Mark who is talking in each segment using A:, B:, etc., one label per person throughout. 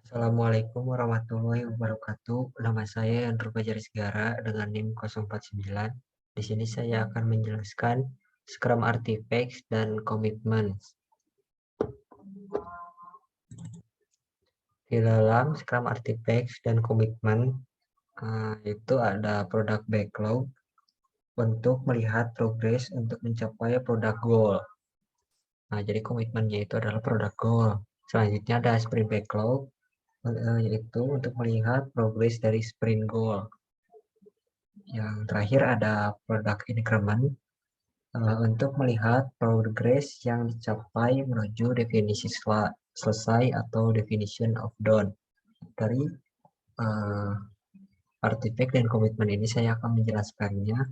A: Assalamualaikum warahmatullahi wabarakatuh. Nama saya Andrew Fajar Sigara dengan NIM 049. Di sini saya akan menjelaskan Scrum Artifacts dan Commitments. Di dalam Scrum Artifacts dan Commitment itu ada product backlog untuk melihat progres untuk mencapai product goal. Nah, jadi komitmennya itu adalah product goal. Selanjutnya ada sprint backlog, yaitu untuk melihat progres dari sprint goal. Yang terakhir ada product increment untuk melihat progres yang dicapai menuju definisi selesai atau definition of done. Dari artifact dan komitmen ini saya akan menjelaskannya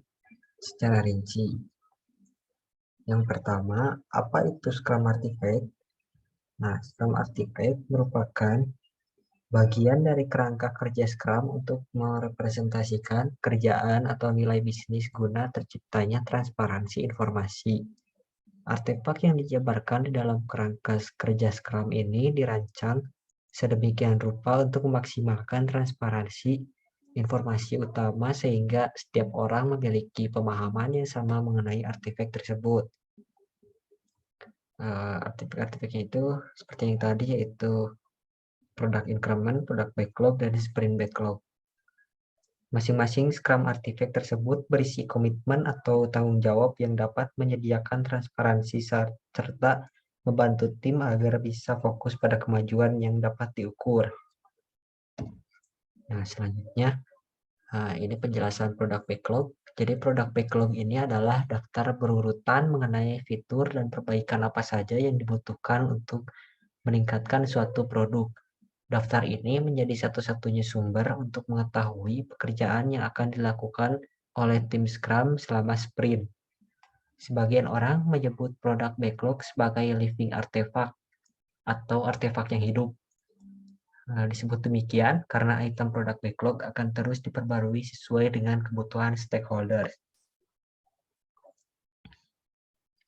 A: secara rinci. Yang pertama, apa itu Scrum Artifact? Nah, Scrum Artifact merupakan bagian dari kerangka kerja Scrum untuk merepresentasikan kerjaan atau nilai bisnis guna terciptanya transparansi informasi. Artefak yang dijabarkan di dalam kerangka kerja Scrum ini dirancang sedemikian rupa untuk memaksimalkan transparansi informasi utama sehingga setiap orang memiliki pemahaman yang sama mengenai artefak tersebut. Artefak-artefaknya itu seperti yang tadi, yaitu product increment, product backlog, dan sprint backlog. Masing-masing Scrum Artifact tersebut berisi komitmen atau tanggung jawab yang dapat menyediakan transparansi serta membantu tim agar bisa fokus pada kemajuan yang dapat diukur. Nah, selanjutnya, ini penjelasan product backlog. Jadi product backlog ini adalah daftar berurutan mengenai fitur dan perbaikan apa saja yang dibutuhkan untuk meningkatkan suatu produk. Daftar ini menjadi satu-satunya sumber untuk mengetahui pekerjaan yang akan dilakukan oleh tim Scrum selama sprint. Sebagian orang menyebut produk backlog sebagai living artifact atau artefak yang hidup. Disebut demikian karena item produk backlog akan terus diperbarui sesuai dengan kebutuhan stakeholders.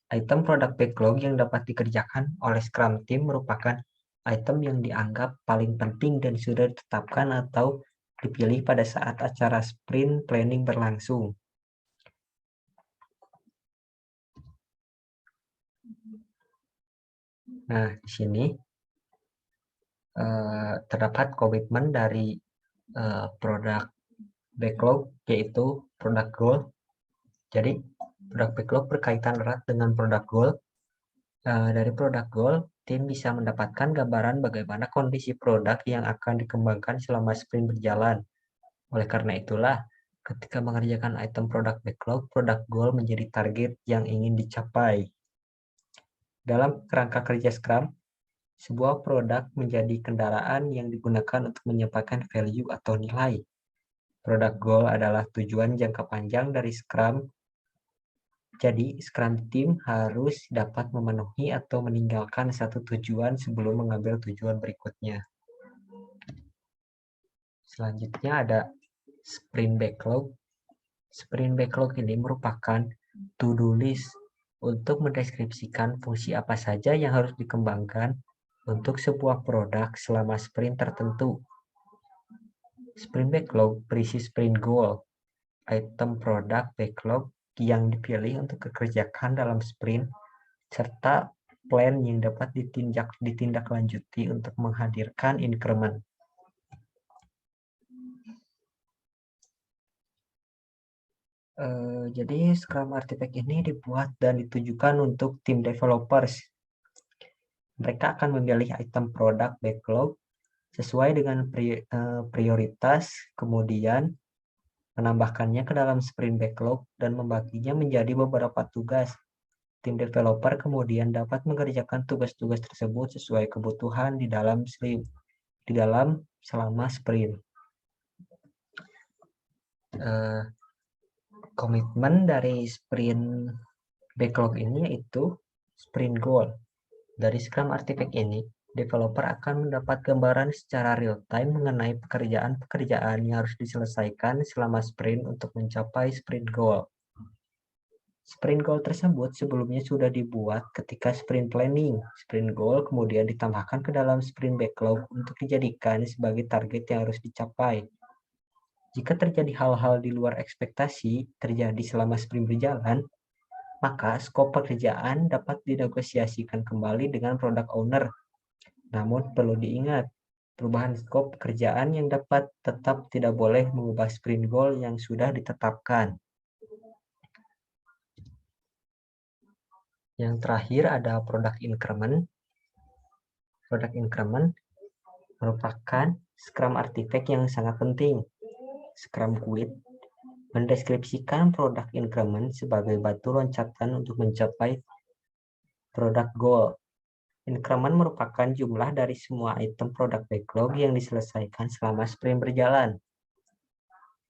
A: Item produk backlog yang dapat dikerjakan oleh Scrum Team merupakan item yang dianggap paling penting dan sudah ditetapkan atau dipilih pada saat acara sprint planning berlangsung. Nah, di sini terdapat komitmen dari produk backlog, yaitu product goal. Jadi, product backlog berkaitan erat dengan product goal. Dari product goal, tim bisa mendapatkan gambaran bagaimana kondisi produk yang akan dikembangkan selama sprint berjalan. Oleh karena itulah, ketika mengerjakan item product backlog, product goal menjadi target yang ingin dicapai. Dalam kerangka kerja Scrum, sebuah produk menjadi kendaraan yang digunakan untuk menyampaikan value atau nilai. Product goal adalah tujuan jangka panjang dari Scrum. Jadi, Scrum Team harus dapat memenuhi atau meninggalkan satu tujuan sebelum mengambil tujuan berikutnya. Selanjutnya ada Sprint Backlog. Sprint Backlog ini merupakan to-do list untuk mendeskripsikan fungsi apa saja yang harus dikembangkan untuk sebuah produk selama sprint tertentu. Sprint Backlog berisi sprint goal, item product backlog yang dipilih untuk dikerjakan dalam sprint, serta plan yang dapat ditindaklanjuti untuk menghadirkan increment. Jadi Scrum Artifact ini dibuat dan ditujukan untuk tim developers. Mereka akan memilih item produk backlog sesuai dengan prioritas, kemudian menambahkannya ke dalam sprint backlog dan membaginya menjadi beberapa tugas. Tim developer kemudian dapat mengerjakan tugas-tugas tersebut sesuai kebutuhan di dalam selama sprint. Komitmen dari sprint backlog ini yaitu sprint goal. Dari Scrum Artifact ini, developer akan mendapat gambaran secara real-time mengenai pekerjaan-pekerjaan yang harus diselesaikan selama sprint untuk mencapai sprint goal. Sprint goal tersebut sebelumnya sudah dibuat ketika sprint planning. Sprint goal kemudian ditambahkan ke dalam sprint backlog untuk dijadikan sebagai target yang harus dicapai. Jika terjadi hal-hal di luar ekspektasi terjadi selama sprint berjalan, maka skop pekerjaan dapat dinegosiasikan kembali dengan product owner. Namun perlu diingat, perubahan skop pekerjaan yang dapat tetap tidak boleh mengubah sprint goal yang sudah ditetapkan. Yang terakhir ada product increment. Product increment merupakan Scrum artifact yang sangat penting. Scrum Guide mendeskripsikan product increment sebagai batu loncatan untuk mencapai product goal. Increment merupakan jumlah dari semua item product backlog yang diselesaikan selama sprint berjalan.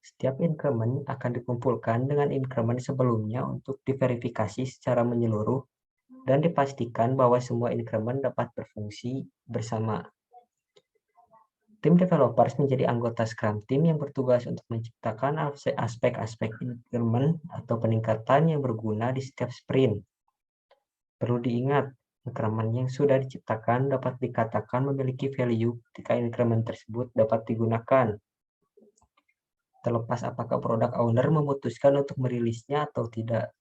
A: Setiap increment akan dikumpulkan dengan increment sebelumnya untuk diverifikasi secara menyeluruh dan dipastikan bahwa semua increment dapat berfungsi bersama. Tim developers menjadi anggota Scrum Team yang bertugas untuk menciptakan aspek-aspek increment atau peningkatan yang berguna di setiap sprint. Perlu diingat, increment yang sudah diciptakan dapat dikatakan memiliki value ketika increment tersebut dapat digunakan. Terlepas apakah product owner memutuskan untuk merilisnya atau tidak,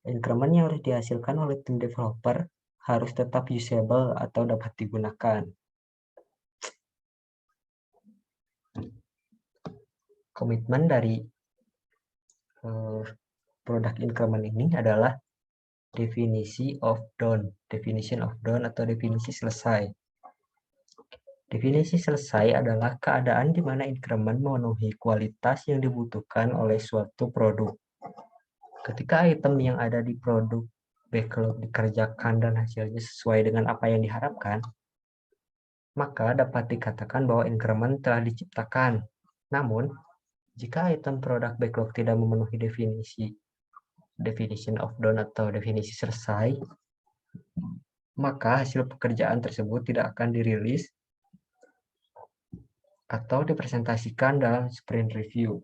A: increment yang harus dihasilkan oleh tim developer harus tetap usable atau dapat digunakan. Komitmen dari product increment ini adalah definition of done atau definisi selesai. Definisi selesai adalah keadaan di mana increment memenuhi kualitas yang dibutuhkan oleh suatu produk. Ketika item yang ada di produk backlog dikerjakan dan hasilnya sesuai dengan apa yang diharapkan, maka dapat dikatakan bahwa increment telah diciptakan. Namun, jika item produk backlog tidak memenuhi definition of done atau definisi selesai, maka hasil pekerjaan tersebut tidak akan dirilis atau dipresentasikan dalam sprint review.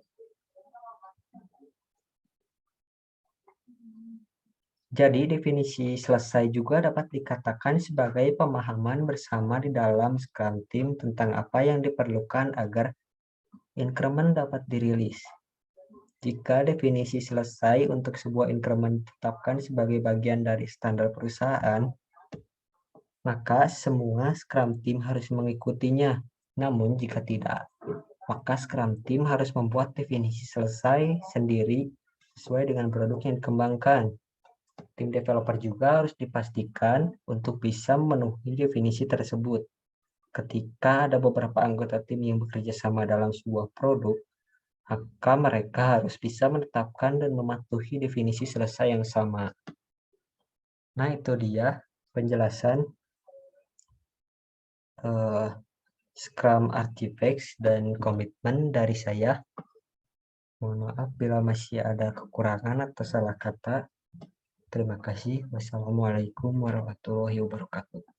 A: Jadi, definisi selesai juga dapat dikatakan sebagai pemahaman bersama di dalam Scrum Team tentang apa yang diperlukan agar increment dapat dirilis. Jika definisi selesai untuk sebuah increment ditetapkan sebagai bagian dari standar perusahaan, maka semua Scrum Team harus mengikutinya. Namun jika tidak, maka Scrum Team harus membuat definisi selesai sendiri sesuai dengan produk yang dikembangkan. Tim developer juga harus dipastikan untuk bisa memenuhi definisi tersebut. Ketika ada beberapa anggota tim yang bekerja sama dalam sebuah produk, maka mereka harus bisa menetapkan dan mematuhi definisi selesai yang sama. Nah, itu dia penjelasan Scrum Artifacts dan komitmen dari saya. Mohon maaf bila masih ada kekurangan atau salah kata. Terima kasih. Wassalamualaikum warahmatullahi wabarakatuh.